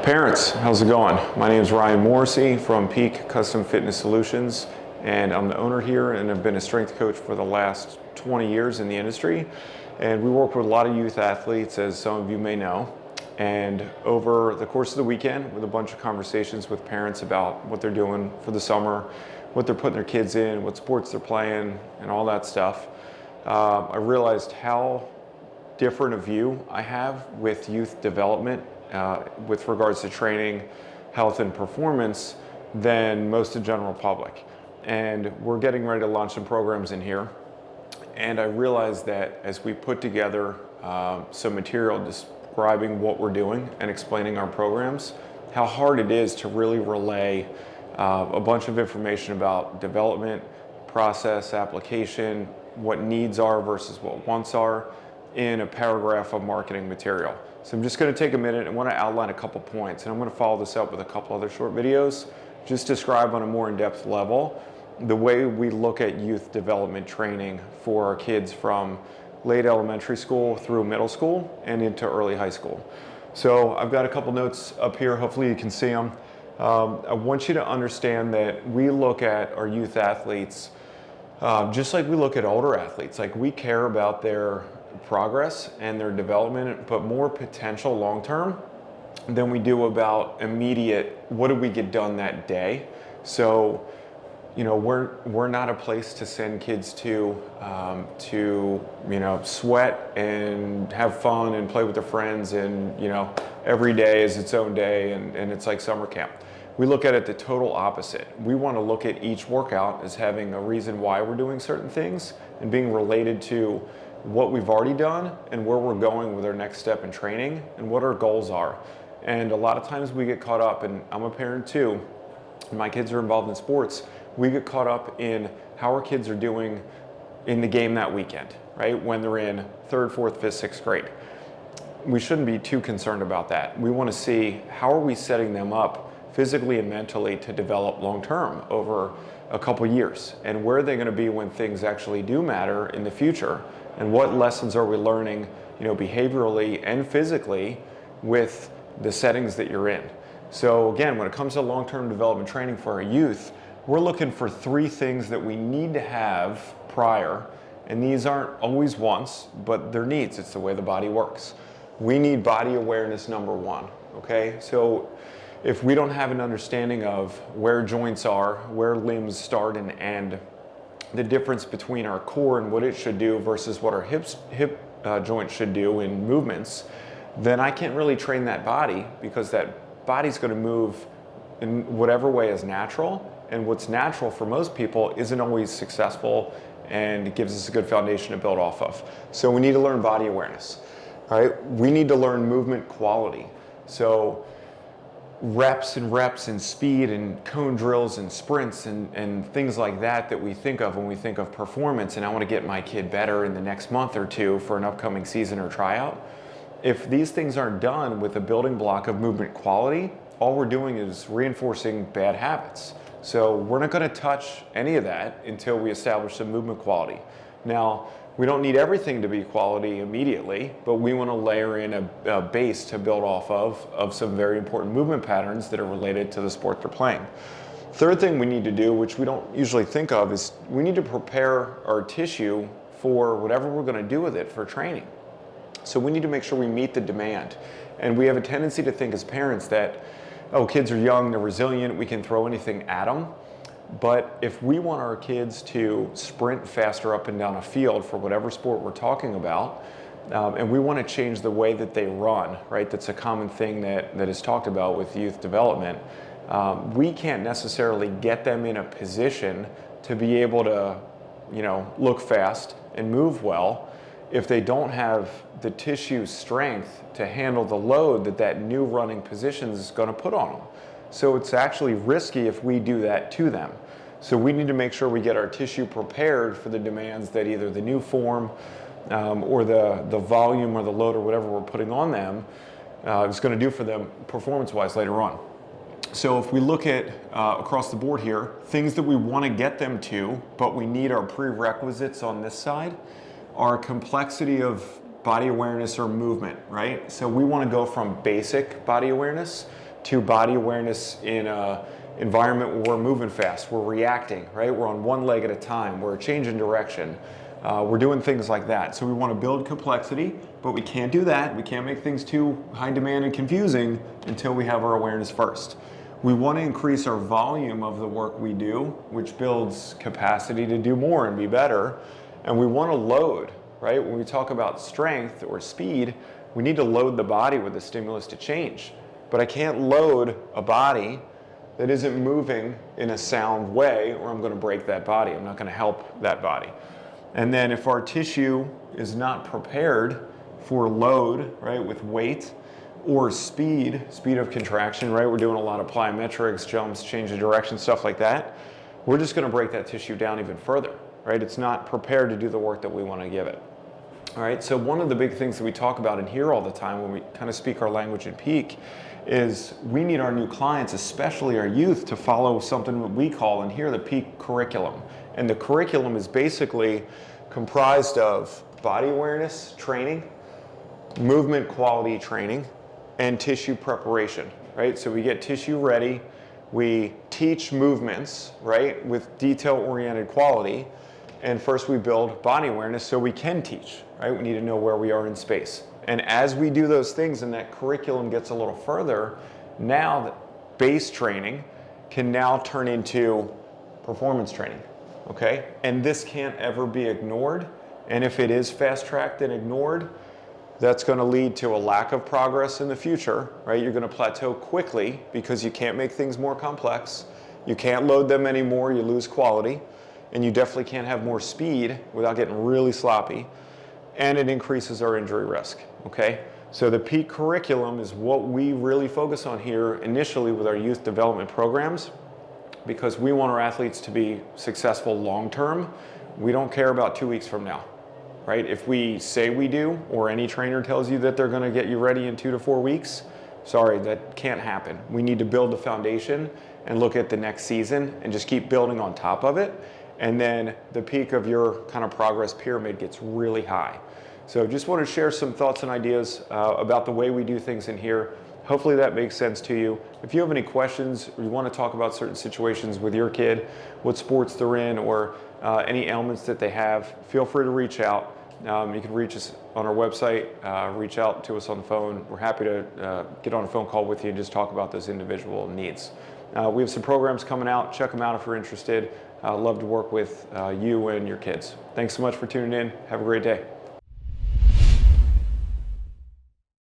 Parents, how's it going? My name is Ryan Morrissey from Peak Custom Fitness Solutions, and I'm the owner here and I've been a strength coach for the last 20 years in the industry. And we work with a lot of youth athletes, as some of you may know. And over the course of the weekend, with a bunch of conversations with parents about what they're doing for the summer, what they're putting their kids in, what sports they're playing, and all that stuff, I realized how different a view I have with youth development with regards to training, health, and performance than most of the general public. And we're getting ready to launch some programs in here. And I realized that as we put together some material describing what we're doing and explaining our programs, how hard it is to really relay a bunch of information about development, process, application, what needs are versus what wants are in a paragraph of marketing material. So I'm just going to take a minute and want to outline a couple points, and I'm going to follow this up with a couple other short videos, just describe on a more in-depth level the way we look at youth development training for our kids from late elementary school through middle school and into early high school. So I've got a couple notes up here, hopefully you can see them. I want you to understand that we look at our youth athletes just like we look at older athletes. Like, we care about their progress and their development, but more potential long term than we do about immediate, what did we get done that day? So, you know, we're not a place to send kids to sweat and have fun and play with their friends, and every day is its own day and it's like summer camp. We look at it the total opposite. We want to look at each workout as having a reason why we're doing certain things and being related to what we've already done and where we're going with our next step in training and what our goals are. And a lot of times we get caught up, and I'm a parent too, and my kids are involved in sports, we get caught up in how our kids are doing in the game that weekend, right? When they're in 3rd, 4th, 5th, 6th grade. We shouldn't be too concerned about that. We want to see how are we setting them up physically and mentally to develop long term over a couple years, and where are they going to be when things actually do matter in the future, and what lessons are we learning behaviorally and physically with the settings that you're in. So again, when it comes to long-term development training for our youth, we're looking for 3 things that we need to have prior, and these aren't always wants, but they're needs. It's the way the body works. We need body awareness, number 1, okay? So if we don't have an understanding of where joints are, where limbs start and end, the difference between our core and what it should do versus what our hip joint should do in movements, then I can't really train that body, because that body's going to move in whatever way is natural, and what's natural for most people isn't always successful and gives us a good foundation to build off of. So we need to learn body awareness, all right? We need to learn movement quality. So reps and speed and cone drills and sprints and things like that we think of when we think of performance, and I want to get my kid better in the next month or 2 for an upcoming season or tryout. If these things aren't done with a building block of movement quality, all we're doing is reinforcing bad habits. So we're not going to touch any of that until we establish some movement quality. Now, we don't need everything to be quality immediately, but we want to layer in a base to build off of some very important movement patterns that are related to the sport they're playing. Third thing we need to do, which we don't usually think of, is we need to prepare our tissue for whatever we're going to do with it for training. So we need to make sure we meet the demand. And we have a tendency to think as parents that, oh, kids are young, they're resilient, we can throw anything at them. But if we want our kids to sprint faster up and down a field for whatever sport we're talking about, and we want to change the way that they run, right? That's a common thing that is talked about with youth development. We can't necessarily get them in a position to be able to, look fast and move well if they don't have the tissue strength to handle the load that new running position is going to put on them. So it's actually risky if we do that to them. So we need to make sure we get our tissue prepared for the demands that either the new form or the volume or the load or whatever we're putting on them is going to do for them performance-wise later on. So if we look at across the board here, things that we want to get them to, but we need our prerequisites on this side, are complexity of body awareness or movement, right? So we want to go from basic body awareness to body awareness in a environment where we're moving fast, we're reacting, right? We're on one leg at a time, we're changing direction. We're doing things like that. So we want to build complexity, but we can't do that. We can't make things too high demand and confusing until we have our awareness first. We want to increase our volume of the work we do, which builds capacity to do more and be better. And we want to load, right? When we talk about strength or speed, we need to load the body with a stimulus to change. But I can't load a body that isn't moving in a sound way, or I'm going to break that body. I'm not going to help that body. And then if our tissue is not prepared for load, right, with weight or speed of contraction, right, we're doing a lot of plyometrics, jumps, change of direction, stuff like that, we're just going to break that tissue down even further, right? It's not prepared to do the work that we want to give it. All right, so one of the big things that we talk about and hear all the time when we kind of speak our language in peak is we need our new clients, especially our youth, to follow something that we call in here the peak curriculum. And the curriculum is basically comprised of body awareness training, movement quality training, and tissue preparation, right? So we get tissue ready, we teach movements, right, with detail-oriented quality, and first we build body awareness so we can teach, right? We need to know where we are in space. And as we do those things and that curriculum gets a little further, now the base training can now turn into performance training, okay? And this can't ever be ignored. And if it is fast-tracked and ignored, that's going to lead to a lack of progress in the future, right? You're going to plateau quickly because you can't make things more complex. You can't load them anymore, you lose quality. And you definitely can't have more speed without getting really sloppy. And it increases our injury risk, okay? So the peak curriculum is what we really focus on here initially with our youth development programs, because we want our athletes to be successful long-term. We don't care about 2 weeks from now, right? If we say we do, or any trainer tells you that they're gonna get you ready in 2 to 4 weeks, sorry, that can't happen. We need to build the foundation and look at the next season and just keep building on top of it. And then the peak of your kind of progress pyramid gets really high. So just want to share some thoughts and ideas about the way we do things in here. Hopefully that makes sense to you. If you have any questions, or you want to talk about certain situations with your kid, what sports they're in, or any ailments that they have, feel free to reach out. You can reach us on our website, reach out to us on the phone. We're happy to get on a phone call with you and just talk about those individual needs. We have some programs coming out. Check them out if you're interested. I'd love to work with you and your kids. Thanks so much for tuning in. Have a great day.